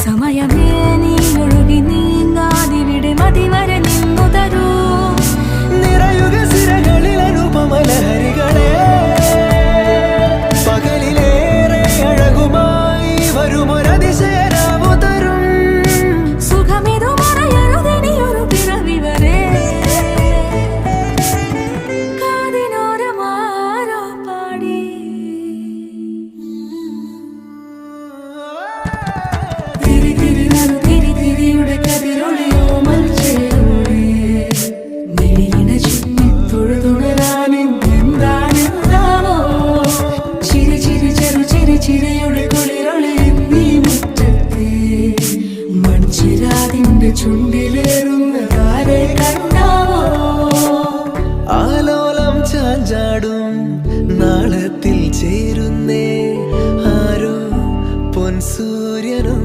സമയമേ നീ ഒഴുകി നീങ്ങാതിവിടെ മതിവരെ നിന്നു തരൂ. നിറയുക സിരകളിൽ അനുപമലഹരികളെ, പകലിലേറെ അഴകുമായി വരുമൊരതിശയരാവു തരും. സുഖമിതു മറയരുതെനിയൊരു പിറവി വരെ. കാതിനോരമാരോ പാടി തിരി തിരി നറു തിരി തിരിയുടെ കതിരൊളിയോ മൽച്ചേരോടെ മിഴിയിണ ചുറ്റി തൊഴുതുണരാനെന്താണെന്താവോ. ചിരി ചിരി ചെറു ചിരി ചിരിയുടെ കുളിരൊളി നീ മുറ്റത്തെ മൺചിരാതിന്റെ ചുണ്ടിലേറുന്നതാരെ കണ്ടാവോ. ആലോലം ചാഞ്ചാടും നാളത്തിൽ ചേരുന്നേ ആരോ പൊൻസൂര്യനും